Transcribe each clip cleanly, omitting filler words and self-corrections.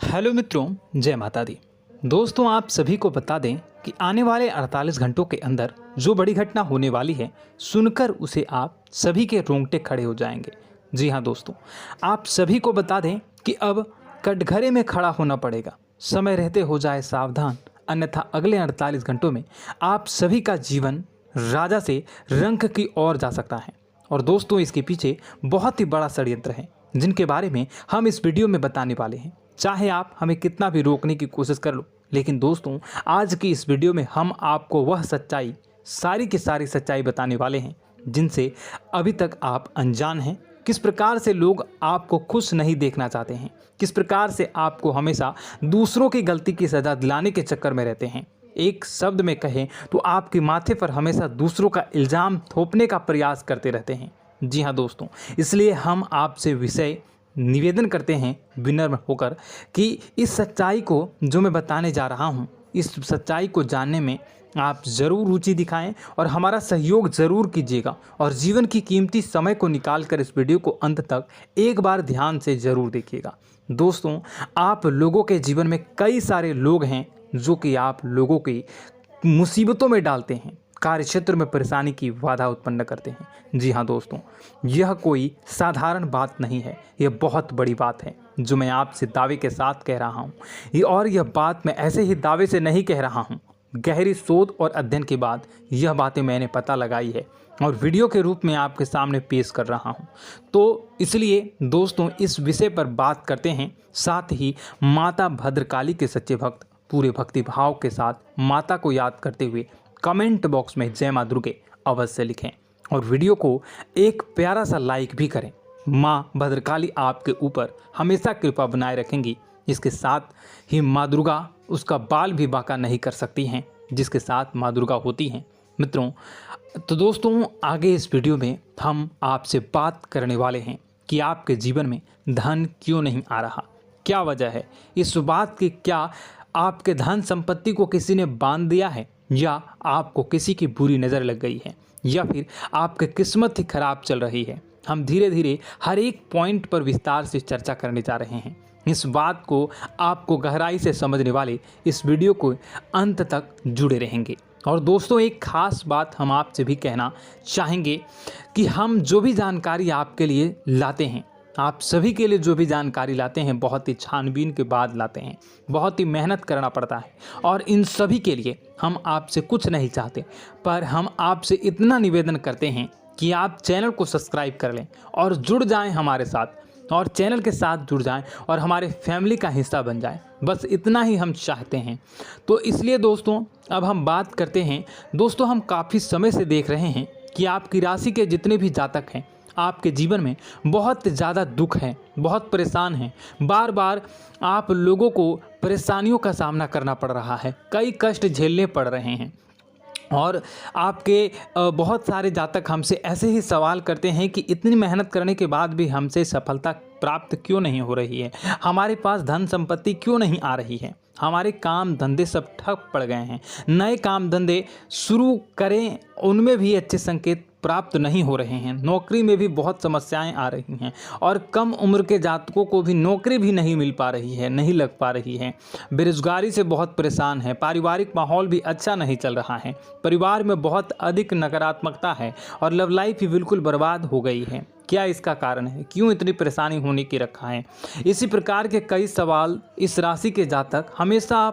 Hello मित्रों, जय माता दी। दोस्तों, आप सभी को बता दें कि आने वाले 48 घंटों के अंदर जो बड़ी घटना होने वाली है, सुनकर उसे आप सभी के रोंगटे खड़े हो जाएंगे। जी हाँ दोस्तों, आप सभी को बता दें कि अब कटघरे में खड़ा होना पड़ेगा। समय रहते हो जाए सावधान, अन्यथा अगले 48 घंटों में आप सभी का जीवन राजा से रंक की ओर जा सकता है। और दोस्तों, इसके पीछे बहुत ही बड़ा षड्यंत्र है, जिनके बारे में हम इस वीडियो में बताने वाले हैं। चाहे आप हमें कितना भी रोकने की कोशिश कर लो, लेकिन दोस्तों, आज की इस वीडियो में हम आपको वह सच्चाई, सारी की सारी सच्चाई बताने वाले हैं जिनसे अभी तक आप अनजान हैं। किस प्रकार से लोग आपको खुश नहीं देखना चाहते हैं, किस प्रकार से आपको हमेशा दूसरों की गलती की सज़ा दिलाने के चक्कर में रहते हैं। एक शब्द में कहें तो आपके माथे पर हमेशा दूसरों का इल्ज़ाम थोपने का प्रयास करते रहते हैं। जी हाँ दोस्तों, इसलिए हम आपसे विषय निवेदन करते हैं विनम्र होकर कि इस सच्चाई को जो मैं बताने जा रहा हूँ, इस सच्चाई को जानने में आप ज़रूर रुचि दिखाएं और हमारा सहयोग ज़रूर कीजिएगा। और जीवन की कीमती समय को निकाल कर इस वीडियो को अंत तक एक बार ध्यान से ज़रूर देखिएगा। दोस्तों, आप लोगों के जीवन में कई सारे लोग हैं जो कि आप लोगों की मुसीबतों में डालते हैं, कार्य क्षेत्र में परेशानी की बाधा उत्पन्न करते हैं। जी हाँ दोस्तों, यह कोई साधारण बात नहीं है, यह बहुत बड़ी बात है जो मैं आपसे दावे के साथ कह रहा हूँ। और यह बात मैं ऐसे ही दावे से नहीं कह रहा हूँ, गहरी शोध और अध्ययन के बाद यह बातें मैंने पता लगाई है और वीडियो के रूप में आपके सामने पेश कर रहा हूँ। तो इसलिए दोस्तों, इस विषय पर बात करते हैं। साथ ही माता भद्रकाली के सच्चे भक्त पूरे भक्ति भाव के साथ माता को याद करते हुए कमेंट बॉक्स में जय मां दुर्गे अवश्य लिखें और वीडियो को एक प्यारा सा लाइक भी करें। माँ भद्रकाली आपके ऊपर हमेशा कृपा बनाए रखेंगी। इसके साथ ही माँ दुर्गा उसका बाल भी बांका नहीं कर सकती हैं, जिसके साथ माँ दुर्गा होती हैं। मित्रों, तो दोस्तों, आगे इस वीडियो में हम आपसे बात करने वाले हैं कि आपके जीवन में धन क्यों नहीं आ रहा, क्या वजह है इस बात की। क्या आपके धन संपत्ति को किसी ने बांध दिया है, या आपको किसी की बुरी नज़र लग गई है, या फिर आपकी किस्मत ही खराब चल रही है। हम धीरे धीरे हर एक पॉइंट पर विस्तार से चर्चा करने जा रहे हैं। इस बात को आपको गहराई से समझने वाले इस वीडियो को अंत तक जुड़े रहेंगे। और दोस्तों, एक खास बात हम आपसे भी कहना चाहेंगे कि हम जो भी जानकारी आपके लिए लाते हैं, आप सभी के लिए जो भी जानकारी लाते हैं, बहुत ही छानबीन के बाद लाते हैं, बहुत ही मेहनत करना पड़ता है। और इन सभी के लिए हम आपसे कुछ नहीं चाहते, पर हम आपसे इतना निवेदन करते हैं कि आप चैनल को सब्सक्राइब कर लें और जुड़ जाएं हमारे साथ, और चैनल के साथ जुड़ जाएं और हमारे फैमिली का हिस्सा बन जाएं। बस इतना ही हम चाहते हैं। तो इसलिए दोस्तों, अब हम बात करते हैं। दोस्तों, हम काफ़ी समय से देख रहे हैं कि आपकी राशि के जितने भी जातक हैं, आपके जीवन में बहुत ज़्यादा दुख है, बहुत परेशान हैं। बार बार आप लोगों को परेशानियों का सामना करना पड़ रहा है, कई कष्ट झेलने पड़ रहे हैं। और आपके बहुत सारे जातक हमसे ऐसे ही सवाल करते हैं कि इतनी मेहनत करने के बाद भी हमसे सफलता प्राप्त क्यों नहीं हो रही है, हमारे पास धन संपत्ति क्यों नहीं आ रही है, हमारे काम धंधे सब ठप पड़ गए हैं, नए काम धंधे शुरू करें उनमें भी अच्छे संकेत प्राप्त नहीं हो रहे हैं, नौकरी में भी बहुत समस्याएं आ रही हैं, और कम उम्र के जातकों को भी नौकरी भी नहीं मिल पा रही है, नहीं लग पा रही है, बेरोजगारी से बहुत परेशान है, पारिवारिक माहौल भी अच्छा नहीं चल रहा है, परिवार में बहुत अधिक नकारात्मकता है और लव लाइफ भी बिल्कुल बर्बाद हो गई है। क्या इसका कारण है, क्यों इतनी परेशानी होने की रखा है? इसी प्रकार के कई सवाल इस राशि के जातक हमेशा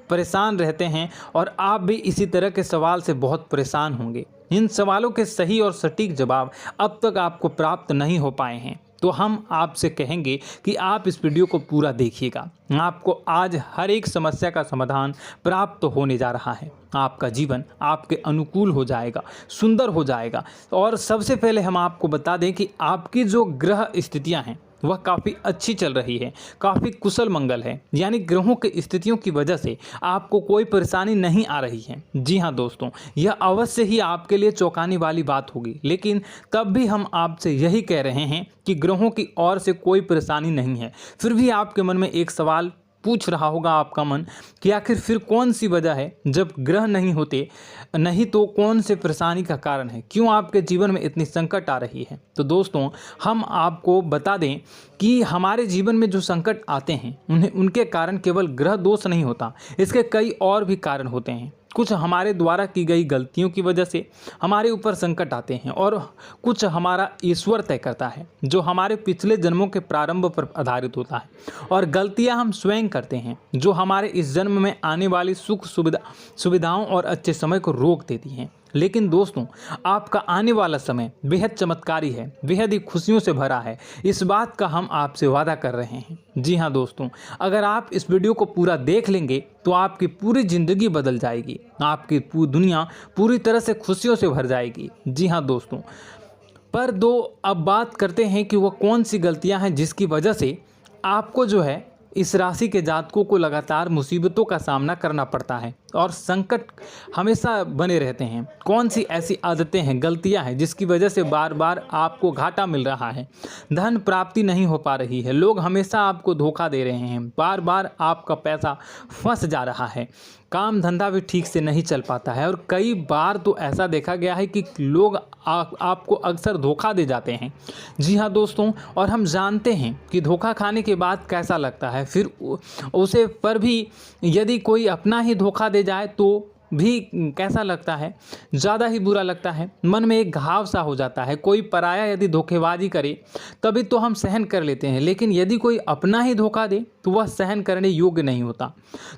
परेशान रहते हैं, और आप भी इसी तरह के सवाल से बहुत परेशान होंगे। इन सवालों के सही और सटीक जवाब अब तक आपको प्राप्त नहीं हो पाए हैं, तो हम आपसे कहेंगे कि आप इस वीडियो को पूरा देखिएगा। आपको आज हर एक समस्या का समाधान प्राप्त होने जा रहा है। आपका जीवन आपके अनुकूल हो जाएगा, सुंदर हो जाएगा। और सबसे पहले हम आपको बता दें कि आपकी जो ग्रह स्थितियां हैं वह काफ़ी अच्छी चल रही है, काफ़ी कुशल मंगल है, यानी ग्रहों की स्थितियों की वजह से आपको कोई परेशानी नहीं आ रही है। जी हाँ दोस्तों, यह अवश्य ही आपके लिए चौंकाने वाली बात होगी, लेकिन तब भी हम आपसे यही कह रहे हैं कि ग्रहों की ओर से कोई परेशानी नहीं है। फिर भी आपके मन में एक सवाल पूछ रहा होगा आपका मन कि आखिर फिर कौन सी वजह है, जब ग्रह नहीं होते नहीं तो कौन से परेशानी का कारण है, क्यों आपके जीवन में इतनी संकट आ रही है। तो दोस्तों हम आपको बता दें कि हमारे जीवन में जो संकट आते हैं उनके कारण केवल ग्रह दोष नहीं होता, इसके कई और भी कारण होते हैं। कुछ हमारे द्वारा की गई गलतियों की वजह से हमारे ऊपर संकट आते हैं और कुछ हमारा ईश्वर तय करता है, जो हमारे पिछले जन्मों के प्रारंभ पर आधारित होता है। और गलतियां हम स्वयं करते हैं, जो हमारे इस जन्म में आने वाली सुख सुविधाओं और अच्छे समय को रोक देती हैं। लेकिन दोस्तों आपका आने वाला समय बेहद चमत्कारी है, बेहद ही खुशियों से भरा है, इस बात का हम आपसे वादा कर रहे हैं। जी हाँ दोस्तों, अगर आप इस वीडियो को पूरा देख लेंगे तो आपकी पूरी ज़िंदगी बदल जाएगी, आपकी पूरी दुनिया पूरी तरह से खुशियों से भर जाएगी। जी हाँ दोस्तों, पर अब बात करते हैं कि वह कौन सी गलतियां हैं जिसकी वजह से आपको जो है इस राशि के जातकों को लगातार मुसीबतों का सामना करना पड़ता है और संकट हमेशा बने रहते हैं। कौन सी ऐसी आदतें हैं, गलतियां हैं जिसकी वजह से बार बार आपको घाटा मिल रहा है, धन प्राप्ति नहीं हो पा रही है, लोग हमेशा आपको धोखा दे रहे हैं, बार बार आपका पैसा फंस जा रहा है, काम धंधा भी ठीक से नहीं चल पाता है और कई बार तो ऐसा देखा गया है कि लोग आपको अक्सर धोखा दे जाते हैं। जी हाँ दोस्तों, और हम जानते हैं कि धोखा खाने के बाद कैसा लगता है, फिर उसे पर भी यदि कोई अपना ही धोखा दे जाए तो भी कैसा लगता है, ज़्यादा ही बुरा लगता है, मन में एक घाव सा हो जाता है। कोई पराया यदि धोखेबाजी करे तभी तो हम सहन कर लेते हैं, लेकिन यदि कोई अपना ही धोखा दे तो वह सहन करने योग्य नहीं होता।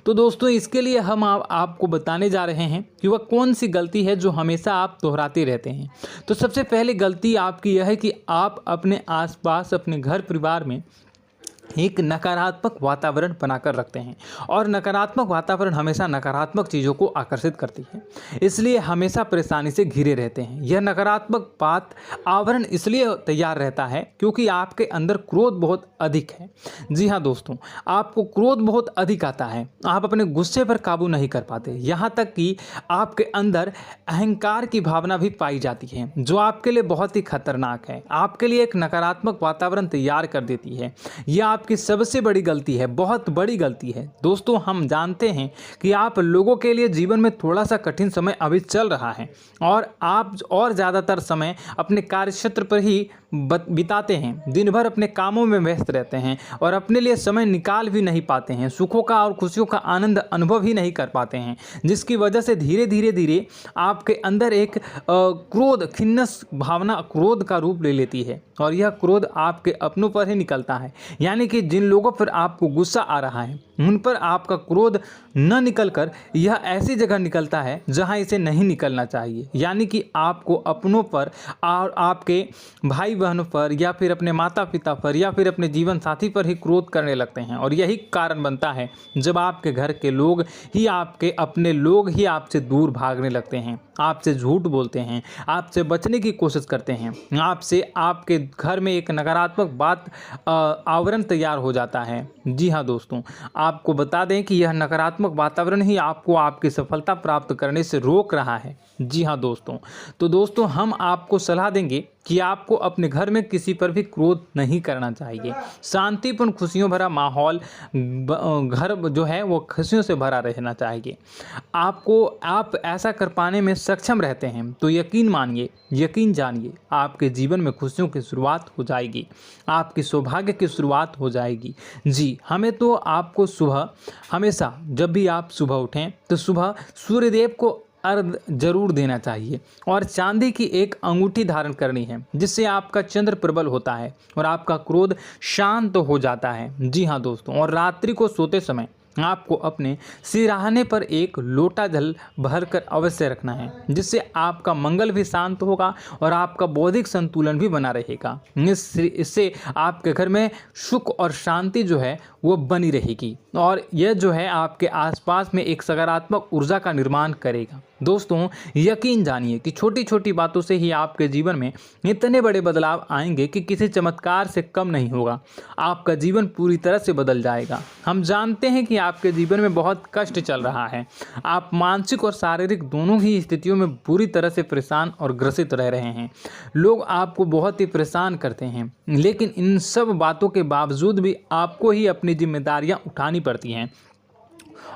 तो दोस्तों इसके लिए हम आपको बताने जा रहे हैं कि वह कौन सी गलती है जो हमेशा आप दोहराते रहते हैं। तो सबसे पहली गलती आपकी यह है कि आप अपने आसपास, अपने घर परिवार में एक नकारात्मक वातावरण बनाकर रखते हैं और नकारात्मक वातावरण हमेशा नकारात्मक चीज़ों को आकर्षित करती है, इसलिए हमेशा परेशानी से घिरे रहते हैं। यह नकारात्मक आवरण इसलिए तैयार रहता है क्योंकि आपके अंदर क्रोध बहुत अधिक है। जी हाँ दोस्तों, आपको क्रोध बहुत अधिक आता है, आप अपने गुस्से पर काबू नहीं कर पाते, यहाँ तक कि आपके अंदर अहंकार की भावना भी पाई जाती है, जो आपके लिए बहुत ही खतरनाक है, आपके लिए एक नकारात्मक वातावरण तैयार कर देती है। यह आपकी सबसे बड़ी गलती है, बहुत बड़ी गलती है। दोस्तों हम जानते हैं कि आप लोगों के लिए जीवन में थोड़ा सा कठिन समय अभी चल रहा है और आप और ज़्यादातर समय अपने कार्यक्षेत्र पर ही बिताते हैं, दिन भर अपने कामों में व्यस्त रहते हैं और अपने लिए समय निकाल भी नहीं पाते हैं, सुखों का और खुशियों का आनंद अनुभव ही नहीं कर पाते हैं, जिसकी वजह से धीरे धीरे आपके अंदर एक क्रोध, खिन्नस भावना क्रोध का रूप ले लेती है और यह क्रोध आपके अपनों पर ही निकलता है। यानी कि जिन लोगों पर आपको गुस्सा आ रहा है उन पर आपका क्रोध न निकलकर यह ऐसी जगह निकलता है जहां इसे नहीं निकलना चाहिए। यानी कि आपको अपनों पर और आपके भाई बहनों पर या फिर अपने माता पिता पर या फिर अपने जीवन साथी पर ही क्रोध करने लगते हैं और यही कारण बनता है जब आपके घर के लोग ही, आपके अपने लोग ही आपसे दूर भागने लगते हैं, आपसे झूठ बोलते हैं, आपसे बचने की कोशिश करते हैं, आपसे आपके घर में एक नकारात्मक आवरण तैयार हो जाता है। जी हाँ दोस्तों, आपको बता दें कि यह नकारात्मक वातावरण ही आपको आपकी सफलता प्राप्त करने से रोक रहा है। जी हाँ दोस्तों, तो दोस्तों हम आपको सलाह देंगे कि आपको अपने घर में किसी पर भी क्रोध नहीं करना चाहिए। शांतिपूर्ण खुशियों भरा माहौल, घर जो है वो खुशियों से भरा रहना चाहिए। आप ऐसा कर पाने में सक्षम रहते हैं तो यकीन मानिए, यकीन जानिए, आपके जीवन में खुशियों की शुरुआत हो जाएगी, आपकी सौभाग्य की शुरुआत हो जाएगी। जी, हमें तो आपको सुबह, हमेशा जब भी आप सुबह उठें तो सुबह सूर्यदेव को अर्घ जरूर देना चाहिए और चांदी की एक अंगूठी धारण करनी है, जिससे आपका चंद्र प्रबल होता है और आपका क्रोध शांत हो जाता है। जी हाँ दोस्तों, और रात्रि को सोते समय आपको अपने सिरहाने पर एक लोटा जल भरकर अवश्य रखना है, जिससे आपका मंगल भी शांत होगा और आपका बौद्धिक संतुलन भी बना रहेगा। इससे आपके घर में सुख और शांति जो है वो बनी रहेगी और यह जो है आपके आसपास में एक सकारात्मक ऊर्जा का निर्माण करेगा। दोस्तों यकीन जानिए कि छोटी छोटी बातों से ही आपके जीवन में इतने बड़े बदलाव आएंगे कि किसी चमत्कार से कम नहीं होगा, आपका जीवन पूरी तरह से बदल जाएगा। हम जानते हैं कि आपके जीवन में बहुत कष्ट चल रहा है। आप मानसिक और शारीरिक दोनों ही स्थितियों में बुरी तरह से परेशान और ग्रसित रह रहे हैं। लोग आपको बहुत ही परेशान करते हैं, लेकिन इन सब बातों के बावजूद भी आपको ही अपनी जिम्मेदारियां उठानी पड़ती हैं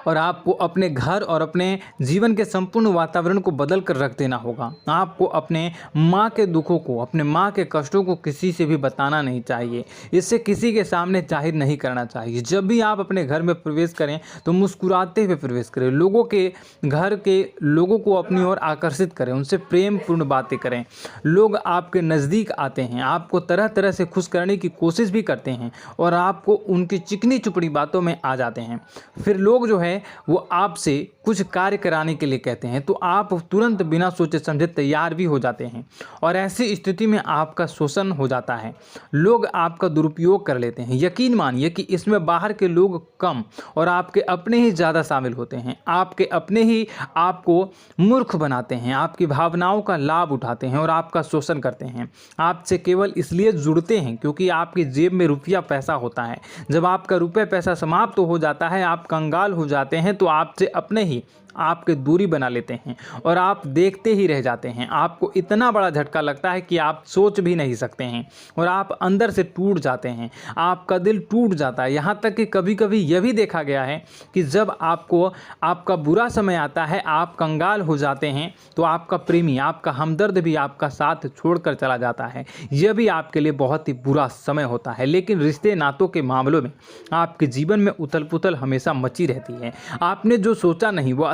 और आपको अपने घर और अपने जीवन के संपूर्ण वातावरण को बदल कर रख देना होगा। आपको अपने माँ के दुखों को, अपने माँ के कष्टों को किसी से भी बताना नहीं चाहिए। इससे किसी के सामने जाहिर नहीं करना चाहिए। जब भी आप अपने घर में प्रवेश करें तो मुस्कुराते हुए प्रवेश करें। लोगों के घर के लोगों को अपनी ओर आकर्षित करें, उनसे प्रेमपूर्ण बातें करें। लोग आपके नज़दीक आते हैं, आपको तरह तरह से खुश करने की कोशिश भी करते हैं और आपको उनकी चिकनी चुपड़ी बातों में आ जाते हैं। फिर लोग जो है वो आपसे कुछ कार्य कराने के लिए कहते हैं तो आप तुरंत बिना सोचे समझे तैयार भी हो जाते हैं और ऐसी स्थिति में आपका शोषण हो जाता है। लोग आपका दुरुपयोग कर लेते हैं। यकीन मानिए कि इसमें बाहर के लोग कम और आपके अपने ही ज़्यादा शामिल होते हैं। आपके अपने ही आपको मूर्ख बनाते हैं, आपकी भावनाओं का लाभ उठाते हैं और आपका शोषण करते हैं। आपसे केवल इसलिए जुड़ते हैं क्योंकि आपकी जेब में रुपया पैसा होता है। जब आपका रुपया पैसा समाप्त हो जाता है, आप कंगाल हो जाते हैं तो आपसे अपने ही आपके दूरी बना लेते हैं और आप देखते ही रह जाते हैं। आपको इतना बड़ा झटका लगता है कि आप सोच भी नहीं सकते हैं और आप अंदर से टूट जाते हैं। आपका दिल टूट जाता है। यहाँ तक कि कभी कभी यह भी देखा गया है कि जब आपको आपका बुरा समय आता है, आप कंगाल हो जाते हैं तो आपका प्रेमी, आपका हमदर्द भी आपका साथ छोड़कर चला जाता है। यह भी आपके लिए बहुत ही बुरा समय होता है। लेकिन रिश्ते नातों के मामलों में आपके जीवन में उथल पुथल हमेशा मची रहती है। आपने जो सोचा नहीं वो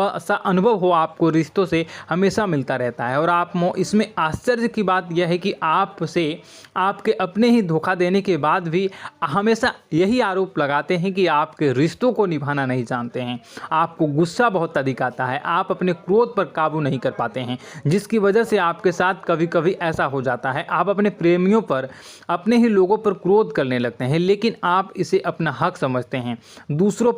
ऐसा अनुभव हो आपको रिश्तों से हमेशा मिलता रहता है। और आप इसमें आश्चर्य की बात यह है कि आपसे आपके अपने ही धोखा देने के बाद भी हमेशा यही आरोप लगाते हैं कि आपके रिश्तों को निभाना नहीं जानते हैं। आपको गुस्सा बहुत अधिक आता है, आप अपने क्रोध पर काबू नहीं कर पाते हैं, जिसकी वजह से आपके साथ कभी कभी ऐसा हो जाता है आप अपने प्रेमियों पर, अपने ही लोगों पर क्रोध करने लगते हैं। लेकिन आप इसे अपना हक समझते हैं, दूसरों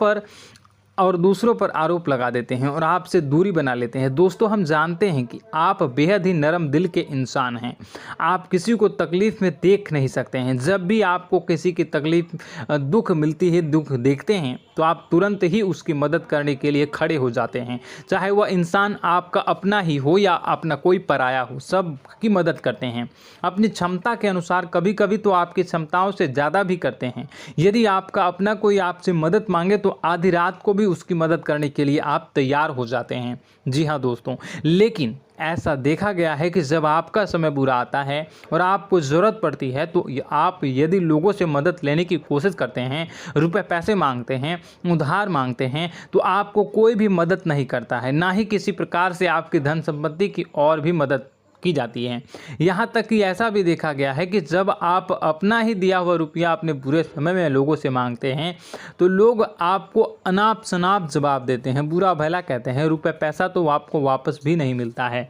पर आरोप लगा देते हैं और आपसे दूरी बना लेते हैं। दोस्तों, हम जानते हैं कि आप बेहद ही नरम दिल के इंसान हैं। आप किसी को तकलीफ़ में देख नहीं सकते हैं। जब भी आपको किसी की तकलीफ़, दुख मिलती है, दुख देखते हैं तो आप तुरंत ही उसकी मदद करने के लिए खड़े हो जाते हैं। चाहे वह इंसान आपका अपना ही हो या अपना कोई पराया हो, सब की मदद करते हैं अपनी क्षमता के अनुसार। कभी कभी तो आपकी क्षमताओं से ज़्यादा भी करते हैं। यदि आपका अपना कोई आपसे मदद मांगे तो आधी रात को भी उसकी मदद करने के लिए आप तैयार हो जाते हैं। जी हाँ दोस्तों, लेकिन ऐसा देखा गया है कि जब आपका समय बुरा आता है और आपको ज़रूरत पड़ती है तो आप यदि लोगों से मदद लेने की कोशिश करते हैं, रुपए पैसे मांगते हैं, उधार मांगते हैं, तो आपको कोई भी मदद नहीं करता है। ना ही किसी प्रकार से आपकी धन संपत्ति की और भी मदद की जाती है। यहाँ तक कि ऐसा भी देखा गया है कि जब आप अपना ही दिया हुआ रुपया अपने बुरे समय में लोगों से मांगते हैं तो लोग आपको अनाप शनाप जवाब देते हैं, बुरा भला कहते हैं। रुपये पैसा तो आपको वापस भी नहीं मिलता है।